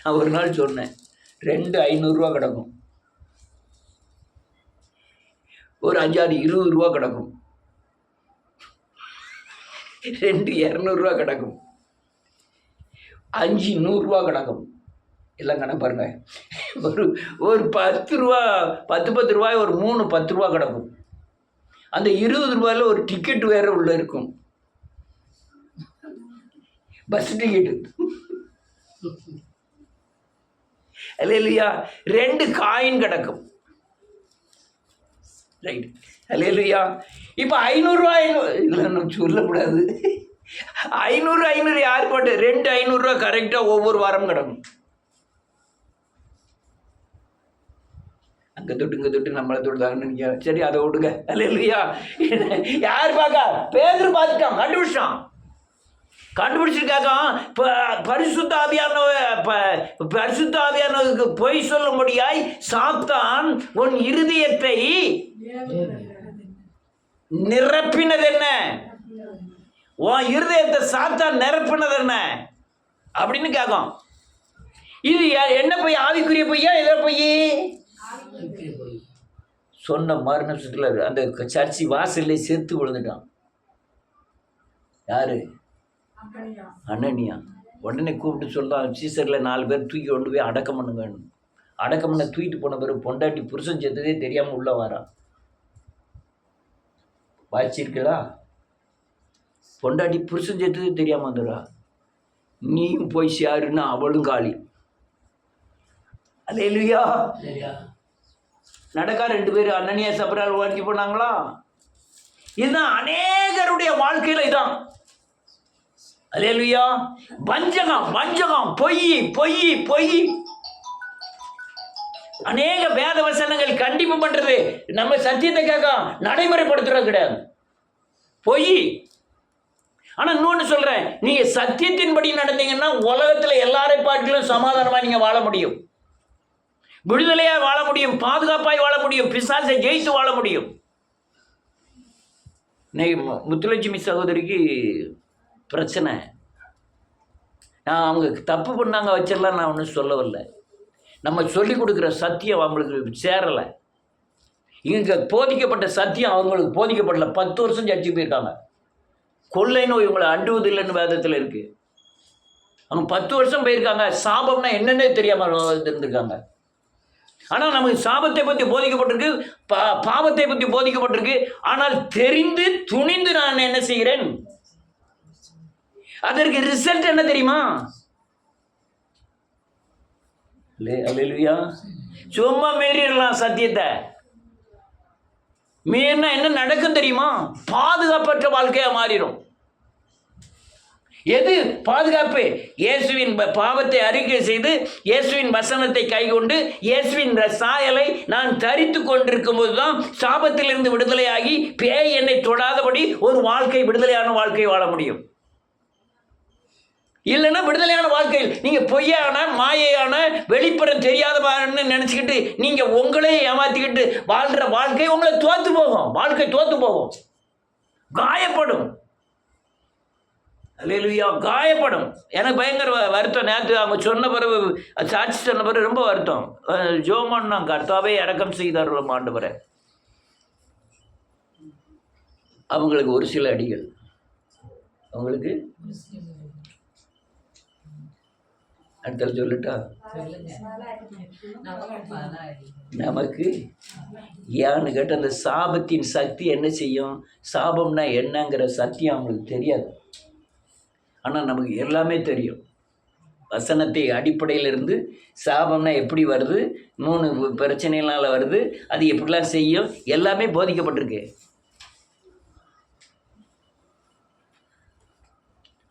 நான் ஒரு நாள் சொன்னேன், 2 500 ரூபா கிடக்கும், ஒரு 5 6 20 ரூபா கிடக்கும், 2 200 ரூபா கிடக்கும், 5 100 ரூபா கிடக்கும். எல்லாம் கணக்கு பாருங்க. ஒரு 10 ரூபா 10 ரூபாய் ஒரு 3 10 ரூபா கிடக்கும். அந்த 20 ரூபாயில் ஒரு டிக்கெட் வேற உள்ள இருக்கும், பஸ் டிக்கெட்டு. அல்லேலூயா. 2 காயின் கிடக்கும். ரைட். அல்லேலூயா. இப்போ 500 ரூபாய் இல்லை, நம்ம சொல்லக்கூடாது. 500 யார் போட்டு 2 500 ரூபா கரெக்டாக ஒவ்வொரு வாரம் கிடக்கும். அங்கே தொட்டு இங்கே தொட்டு நம்மளை தொட்டுதாங்கன்னு நினைக்கிறேன். சரி, அதை விடுங்க. அல்லேலூயா. யார் பார்க்கா? பேதுரு பார்த்துட்டான், கண்டுபிடிச்சிருக்காங்க. பரிசுத்த ஆவியானவருக்கு பொய் சொல்லும்படியாய் சாத்தான் உன் இருதயத்தை நிரப்பினது என்ன? உன் இருதயத்தை சாத்தான் நிரப்பினது என்ன அப்படின்னு கேட்கும். இது என்ன பொய்? ஆவிக்குரிய பொய்யா எதோ பொய்? சொன்ன மறு நிமிஷத்துல அந்த சர்ச்சி வாசல்ல செத்து விழுந்துட்டான். யாரு? அனனியா. உடனே கூப்பிட்டு சொல்றான், சீசரில் 4 பேர் தூக்கி கொண்டு போய் அடக்கம் பண்ணுங்க. அடக்கம் பண்ண தூக்கிட்டு போன பிறகு பொண்டாட்டி புருஷன் செத்ததே தெரியாம உள்ள வரான். வாய்ச்சிருக்கா? பொண்டாட்டி புருஷன் செத்ததே தெரியாம வந்துடுறா. நீயும் போய் சேருன்னா அவளும் காலி. அல்லேலூயா. நடக்கா 2 பேர் அனனியா சப்ரால் வாழ்க்கை போனாங்களா? இதுதான் அநேகருடைய வாழ்க்கையில இதான். அல்லேலூயா. வஞ்சகம், வஞ்சகம், பொய், பொய், பொய். அநேக வேத வசனங்கள் கண்டிப்பு பண்றது, நம்ம சத்தியத்தை கேட்க நடைமுறைப்படுத்துறது கிடையாது. பொய். ஆனா இன்னொன்னு சொல்றேன், நீங்க சத்தியத்தின்படி நடந்தீங்கன்னா உலகத்துல எல்லாரை பாட்டிலும் சமாதானமா நீங்க வாழ முடியும், விடுதலையா வாழ முடியும், பாதுகாப்பாய் வாழ முடியும், பிசாசை ஜெயித்து வாழ முடியும். முத்துலட்சுமி சகோதரிக்கு பிரச்சனை. நான் அவங்க தப்பு பண்ணாங்க வச்சிடலாம், நான் ஒன்றும் சொல்லவில்லை. நம்ம சொல்லி கொடுக்குற சத்தியம் அவங்களுக்கு சேரலை. இங்கே போதிக்கப்பட்ட சத்தியம் அவங்களுக்கு போதிக்கப்படல. 10 வருஷம் சர்ச்சைக்கு போயிருக்காங்க. கொள்ளை நோய் இவங்களை அண்டுவதில்லைன்னு வேதத்தில் இருக்குது. அவங்க 10 வருஷம் போயிருக்காங்க. சாபம்னா என்னன்னே தெரியாமல் இருந்திருக்காங்க. ஆனால் நமக்கு சாபத்தை பற்றி போதிக்கப்பட்டிருக்கு, பாவத்தை பற்றி போதிக்கப்பட்டிருக்கு. ஆனால் தெரிந்து துணிந்து நான் என்ன செய்கிறேன்? அதற்கு ரிசல்ட் என்ன தெரியுமா? அல்லேலூயா. சும்மா மீறிடலாம் சத்தியத்தை. மீறினா என்ன நடக்கும் தெரியுமா? பாதுகாப்பற்ற வாழ்க்கையா மாறிடும். எது பாதுகாப்பு? இயேசுவின் பாவத்தை அறிக்கை செய்து இயேசுவின் வசனத்தை கைக்கொண்டு இயேசுவின் சாயலை நான் தரித்து கொண்டிருக்கும் போதுதான் சாபத்திலிருந்து விடுதலையாகி பேய் என்னை தொடாதபடி ஒரு வாழ்க்கை, விடுதலையான வாழ்க்கை வாழ முடியும். இல்லைன்னா விடுதலையான வாழ்க்கையில் நீங்க பொய்யான, மாயையான, வெளிப்புறம் தெரியாதவான்னு நினைச்சுக்கிட்டு நீங்க உங்களே ஏமாத்திக்கிட்டு வாழ்ற வாழ்க்கை உங்களை தோத்து போகும். வாழ்க்கை தோத்து போகும், காயப்படும். அல்லேலூயா. காயப்படும். எனக்கு பயங்கர வருத்தம். நேற்று அவங்க சொன்ன பிறகு, சாட்சி சொன்ன பிறகு ரொம்ப வருத்தம். ஜோமான் நான் கர்த்தாவே இறக்கம் செய்தார் ஆண்டவரே. அவங்களுக்கு ஒரு சில அடிகள், அவங்களுக்கு அடுத்த சொல்லட்டா, நமக்கு ஏன்னு கேட்ட அந்த சாபத்தின் சக்தி என்ன செய்யும்? சாபம்னா என்னங்கிற சத்தியம் அவங்களுக்கு தெரியாது. ஆனால் நமக்கு எல்லாமே தெரியும். வசனத்தை அடிப்படையிலிருந்து சாபம்னா எப்படி வருது, 3 பிரச்சனைகளால் வருது, அது எப்படிலாம் செய்யும், எல்லாமே போதிக்கப்பட்டிருக்கு.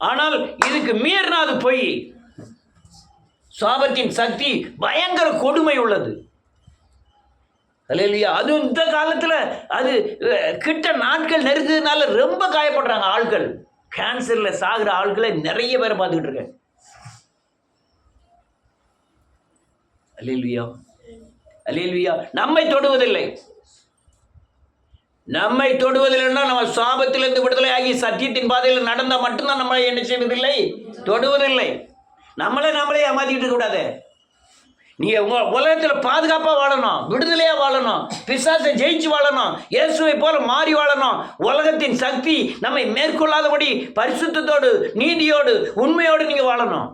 ஆனால் இதுக்கு மீறினா அது பொய். சாபத்தின் சக்தி பயங்கர கொடுமை உள்ளது. அல்லேலூயா. அதுவும் இந்த காலத்தில் அது கிட்ட நாட்கள் நெருங்குறதுனால ரொம்ப காயப்படுறாங்க ஆட்கள். கேன்சரில் சாகிற ஆட்களை நிறைய பேரை பார்த்துக்கிட்டு இருக்கேன். அல்லேலூயா. அல்லேலூயா. நம்மை தொடுவதில்லை. நம்மை தொடுவதில்லைன்னா நம்ம சாபத்திலிருந்து விடுதலை ஆகி சத்தியத்தின் பாதையில் நடந்தால் மட்டும்தான் நம்மளை என்ன செய்வதில்லை? தொடுவதில்லை. நம்மளே ஏமாத்திக்கிட்டு இருக்கக்கூடாது. நீங்கள் உங்கள் உலகத்தில் பாதுகாப்பாக வாழணும், விடுதலையாக வாழணும், பிசாசை ஜெயிச்சு வாழணும், இயேசுவை போல மாறி வாழணும். உலகத்தின் சக்தி நம்மை மேற்கொள்ளாதபடி பரிசுத்தத்தோடு, நீதியோடு, உண்மையோடு நீங்கள் வாழணும்.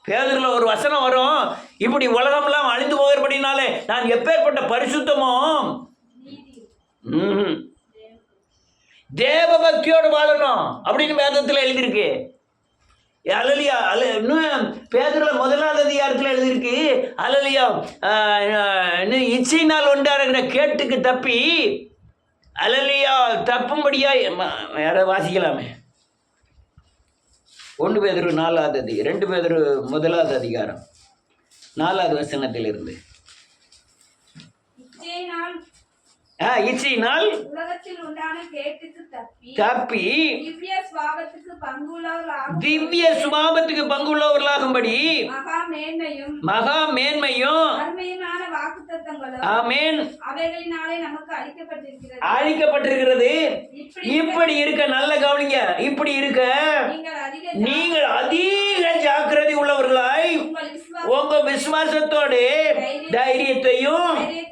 பேதுருல ஒரு வசனம் வரும், இப்படி உலகமெல்லாம் அழிந்து போகிறபடினாலே நான் எப்பேற்பட்ட பரிசுத்தமோ தேவ பக்தியோடு வாழணும் அப்படின்னு வேதத்தில் எழுதியிருக்கு. அல்லேலூயா. இன்னும் பேதுருல 1ஆவது அதிகாரத்தில் எழுதியிருக்கு. அல்லேலூயா. இச்சையினால் உண்டாகிற கேட்டுக்கு தப்பி அல்லேலூயா தப்பும்படியா யாராவது வாசிக்கலாமே. 1 பேதுரு 4ஆவது 2 பேதுரு 1ஆவது அதிகாரம் 4ஆவது வசனத்திலிருந்து. இச்சையினால் உலகத்தில் உண்டான கேட்டுக்கு தப்பி திவ்ய சுபாவத்துக்கு பங்குள்ளவர்களாகும் திவ்ய சுபாவத்துக்கு பங்குள்ளவர்களாகும்படி மகா மேன்மையும் அருமையான வாக்குத்தத்தங்களும் ஆமென் அவைகளினாலே நமக்கு அளிக்கப்பட்டிருக்கிறது. இப்படி இருக்க நல்ல கவனிங்க. இப்படி இருக்க நீங்கள் அதிக ஜாக்கிரதை உள்ளவர்களாய் உங்க விசுவாசத்தோடு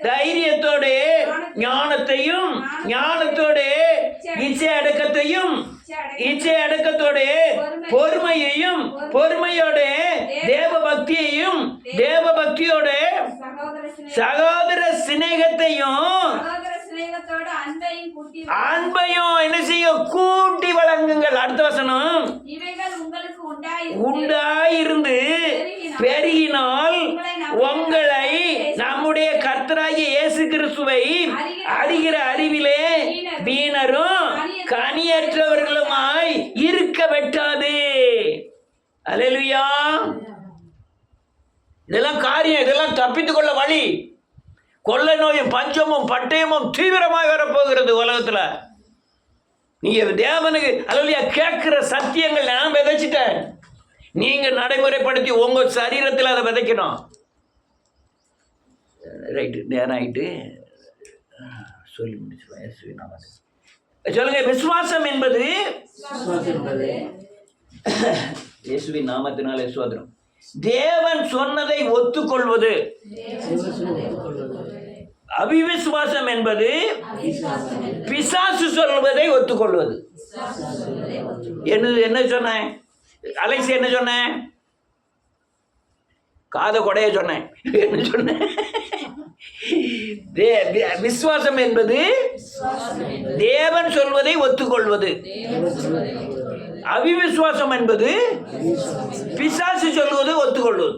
தைரியத்தோடு ஞானத்தையும் ஞானத்தோடு இச்சை அடக்கத்தோடு பொறுமையோடு தேவ பக்தியோடு சகோதர சிநேகத்தையும் அன்பையும் என்ன செய்யும் கூட்டி வழங்குங்கள். அடுத்த வசனம், உண்டாயிருந்து பெருகினால் உங்களை நம்முடைய கர்த்தராகிய இயேசு கிறிஸ்துவை அறிகிற அறிவிலே வீணரும் கனியற்றவர்களுமாய் இருக்க வெட்டாது. அல்லேலூயா. இதெல்லாம் காரியம், இதெல்லாம் தப்பித்துக் கொள்ள வழி. கொள்ளை நோயும் பஞ்சமும் பட்டயமும் தீவிரமாக வரப்போகிறது உலகத்துல. நீங்க தேவனுக்கு அல்லேலூயா கேட்கிற சத்தியங்கள் நான் விதைச்சிட்டேன். நீங்க நடைமுறைப்படுத்தி உங்க சரீரத்தில் அதை விதைக்கணும். ரைட்டு, நேரம் ஆயிட்டு சொல்லி முடிச்சுருவேன். சொல்லுங்க, விசுவாசம் என்பது இயேசுவின் நாமத்தினாலே சோதரம். தேவன் சொன்னதை ஒத்துக்கொள்வது. அவிவிசுவாசம் என்பது பிசாசு சொல்வதை ஒத்துக்கொள்வது. என்ன சொன்னேன்? அலைசி என்ன சொன்னேன்? காத கொடைய சொன்னேன். என்ன சொன்னேன்? விசுவாசம் என்பது தேவன் சொல்வதை ஒத்துக்கொள்வது. அவிவிசுவாசம் என்பது பிசாசு சொல்வதை ஒத்துக்கொள்வது.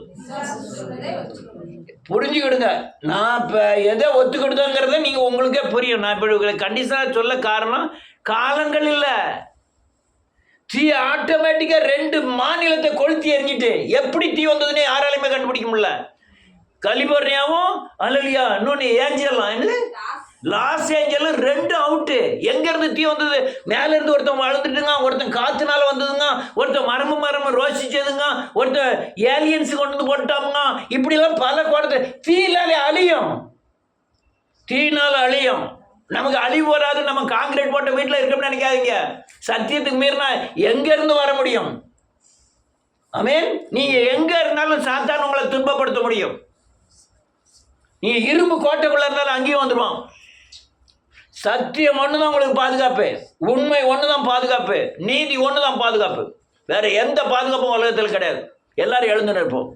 புரிஞ்சுக்கிடுங்க. நான் இப்போ எதை ஒத்துக்கிடுதோங்கிறத நீங்கள் உங்களுக்கே புரியும். நான் இப்போ கண்டிஷனாக சொல்ல காரணம் காலங்கள் இல்லை. தீ ஆட்டோமேட்டிக்காக 2 மாநிலத்தை கொளுத்தி எறிஞ்சிட்டு எப்படி தீ வந்ததுன்னே யாராலையுமே கண்டுபிடிக்க முடியல. கலிபோர்னியாவும் அல்லையா இன்னொன்று ஏஞ்சலாம் லாஸ் ஏஞ்சலும் 2 அவுட்டு. எங்கேருந்து தீ வந்தது? மேலேருந்து ஒருத்தன் வளர்ந்துட்டுங்க, ஒருத்தன் காற்றுனால வந்ததுங்க, ஒருத்தன் மரமு ரோசிச்சதுங்க, ஒருத்தன் ஏலியன்ஸு கொண்டு வந்து போட்டாமுங்க. இப்படிலாம் பல குடத்தை தீனால அழியும். நமக்கு அழிவு வராது. நம்ம காங்கிரீட் போட்ட வீட்டில் இருக்கோம்னு நினைக்காதீங்க. சத்தியத்துக்கு மீறினா எங்கேருந்து வர முடியும்? ஆமென். நீங்கள் எங்கே இருந்தாலும் சாத்தான் உங்களை துன்பப்படுத்த முடியும். நீங்கள் இரும்பு கோட்டைக்குள்ளே இருந்தாலும் அங்கேயும் வந்துடுவான். சத்தியம் ஒன்று தான் உங்களுக்கு பாதுகாப்பு. உண்மை ஒன்று தான் பாதுகாப்பு. நீதி ஒன்று தான் பாதுகாப்பு. வேற எந்த பாதுகாப்பும் உலகத்தில் கிடையாது. எல்லாரும் எழுந்து நிற்போம்.